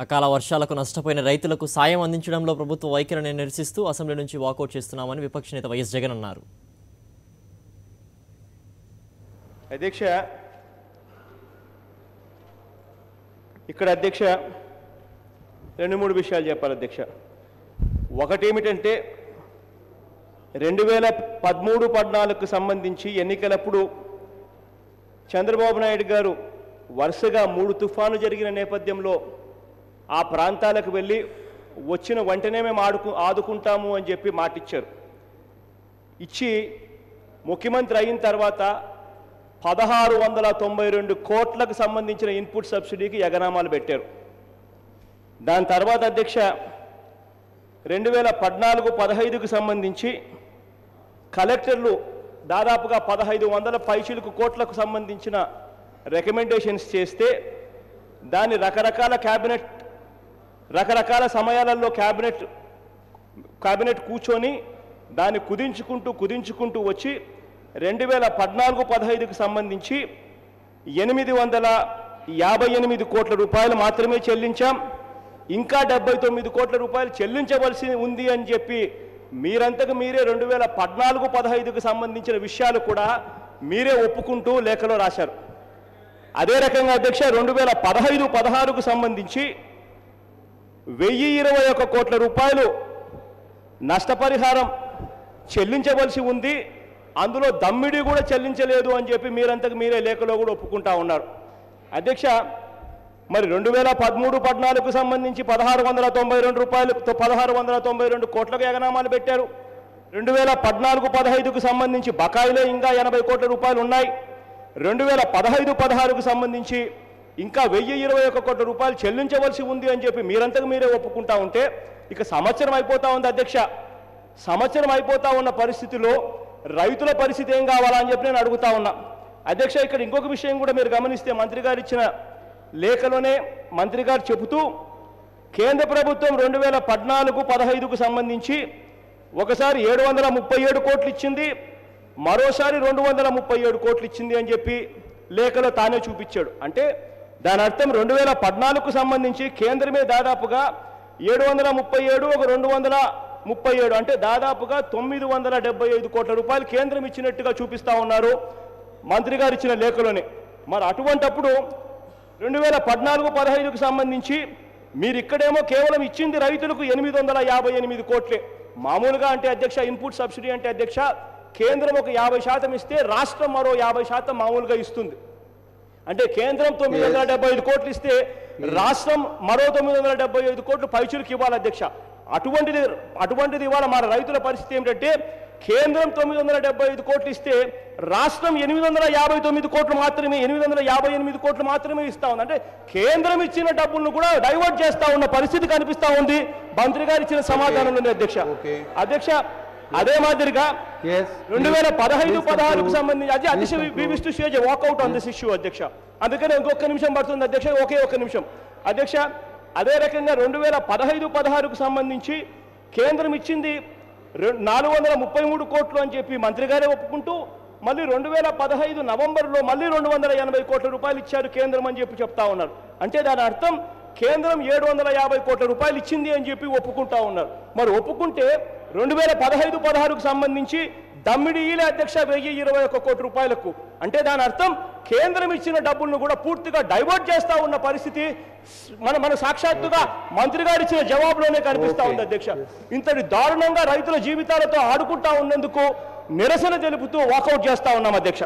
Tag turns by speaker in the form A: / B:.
A: అకాల వర్షాలకు నష్టపోయిన రైతులకు సాయం అందించడంలో ప్రభుత్వ వైఖరిని నిరసిస్తూ అసెంబ్లీ నుంచి వాకౌట్ చేస్తున్నామని విపక్ష నేత వైఎస్ జగన్ అన్నారు.
B: అధ్యక్ష, ఇక్కడ అధ్యక్ష 2-3 విషయాలు చెప్పాలి అధ్యక్ష. ఒకటేమిటంటే 2013-14కు సంబంధించి ఎన్నికలప్పుడు చంద్రబాబు నాయుడు గారు వరుసగా 3 తుఫాను జరిగిన నేపథ్యంలో ఆ ప్రాంతాలకు వెళ్ళి వచ్చిన వెంటనే మేము ఆదుకుంటాము అని చెప్పి మాటిచ్చారు. ఇచ్చి ముఖ్యమంత్రి అయిన తర్వాత 1692 కోట్లకు సంబంధించిన ఇన్పుట్ సబ్సిడీకి ఎగనామాలు పెట్టారు. దాని తర్వాత అధ్యక్ష 2014-15కు సంబంధించి కలెక్టర్లు దాదాపుగా 1500 పైచిలకు కోట్లకు సంబంధించిన రికమెండేషన్స్ చేస్తే దాన్ని రకరకాల సమయాలలో క్యాబినెట్ కూర్చొని దాన్ని కుదించుకుంటూ వచ్చి 2014-15కు సంబంధించి 858 కోట్ల రూపాయలు మాత్రమే చెల్లించాం. ఇంకా 79 కోట్ల రూపాయలు చెల్లించవలసి ఉంది అని చెప్పి మీరంతకు మీరే 2014-15కు సంబంధించిన విషయాలు కూడా మీరే ఒప్పుకుంటూ లేఖలో రాశారు. అదే రకంగా అధ్యక్ష 2015-16కు సంబంధించి 1021 కోట్ల రూపాయలు నష్టపరిహారం చెల్లించవలసి ఉంది, అందులో దమ్మిడి కూడా చెల్లించలేదు అని చెప్పి మీరంతకు మీరే లేఖలో కూడా ఒప్పుకుంటా ఉన్నారు. అధ్యక్ష, మరి 2013-14కు సంబంధించి 1692 కోట్లకు ఎగనామాలు పెట్టారు. 2014-15కు సంబంధించి బకాయిలే ఇంకా 80 కోట్ల రూపాయలు ఉన్నాయి. 2015-16కు సంబంధించి ఇంకా 1021 కోట్ల రూపాయలు చెల్లించవలసి ఉంది అని చెప్పి మీరంతకు మీరే ఒప్పుకుంటా ఉంటే ఇక సంవత్సరం అయిపోతా ఉంది అధ్యక్ష. సంవత్సరం అయిపోతా ఉన్న పరిస్థితిలో రైతుల పరిస్థితి ఏం కావాలని చెప్పి నేను అడుగుతా ఉన్నా అధ్యక్ష. ఇక్కడ ఇంకొక విషయం కూడా మీరు గమనిస్తే మంత్రి గారు ఇచ్చిన లేఖలోనే మంత్రి గారు చెబుతూ కేంద్ర ప్రభుత్వం 2014-15కు సంబంధించి ఒకసారి 737 కోట్లు ఇచ్చింది, మరోసారి 237 కోట్లు ఇచ్చింది అని చెప్పి లేఖలో తానే చూపించాడు. అంటే దాని అర్థం 2014కు సంబంధించి కేంద్రమే దాదాపుగా 737 ఒక 237 అంటే దాదాపుగా 975 కోట్ల రూపాయలు కేంద్రం ఇచ్చినట్టుగా చూపిస్తా ఉన్నారు మంత్రి గారు ఇచ్చిన లేఖలోనే. మరి అటువంటప్పుడు 2014-15కు సంబంధించి మీరు ఇక్కడేమో కేవలం ఇచ్చింది రైతులకు 858 కోట్లే. మామూలుగా అంటే అధ్యక్ష ఇన్పుట్ సబ్సిడీ అంటే అధ్యక్ష కేంద్రం ఒక 50% ఇస్తే రాష్ట్రం మరో 50% మామూలుగా ఇస్తుంది. అంటే కేంద్రం 975 కోట్లు ఇస్తే రాష్ట్రం మరో 975 కోట్లు పైచులకు ఇవ్వాలి అధ్యక్ష. అటువంటిది ఇవాళ మన రైతుల పరిస్థితి ఏమిటంటే కేంద్రం 975 కోట్లు ఇస్తే రాష్ట్రం 858 కోట్లు మాత్రమే 858 కోట్లు మాత్రమే ఇస్తా ఉంది. అంటే కేంద్రం ఇచ్చిన డబ్బులను కూడా డైవర్ట్ చేస్తా ఉన్న పరిస్థితి కనిపిస్తా ఉంది మంత్రి గారు ఇచ్చిన సమాధానంలోనే అధ్యక్ష. అధ్యక్ష అదే మాదిరిగా 2015-16కు సంబంధించి అధ్యక్ష we wish to share walkout on this issue అధ్యక్ష. అందుకని ఇంకొక నిమిషం పడుతుంది అధ్యక్ష, ఒక్క నిమిషం అధ్యక్ష. అదే రకంగా 2015-16కు సంబంధించి కేంద్రం ఇచ్చింది 433 కోట్లు అని చెప్పి మంత్రి గారే ఒప్పుకుంటూ మళ్ళీ 2015 నవంబర్లో మళ్ళీ 280 కోట్ల రూపాయలు ఇచ్చారు కేంద్రం అని చెప్పి చెప్తా ఉన్నారు. అంటే దాని అర్థం కేంద్రం 750 కోట్ల రూపాయలు ఇచ్చింది అని చెప్పి ఒప్పుకుంటా ఉన్నారు. మరి ఒప్పుకుంటే 2015-16కు సంబంధించి దమ్మిడీలే అధ్యక్ష 1021 కోట్ల రూపాయలకు. అంటే దాని అర్థం కేంద్రం ఇచ్చిన డబ్బులను కూడా పూర్తిగా డైవర్ట్ చేస్తా ఉన్న పరిస్థితి మన సాక్షాత్తుగా మంత్రి గారు ఇచ్చిన జవాబులోనే కనిపిస్తా ఉంది అధ్యక్ష. ఇంతటి దారుణంగా రైతుల జీవితాలతో ఆడుకుంటా ఉన్నందుకు నిరసన తెలుపుతూ వాకౌట్ చేస్తా ఉన్నాం అధ్యక్ష.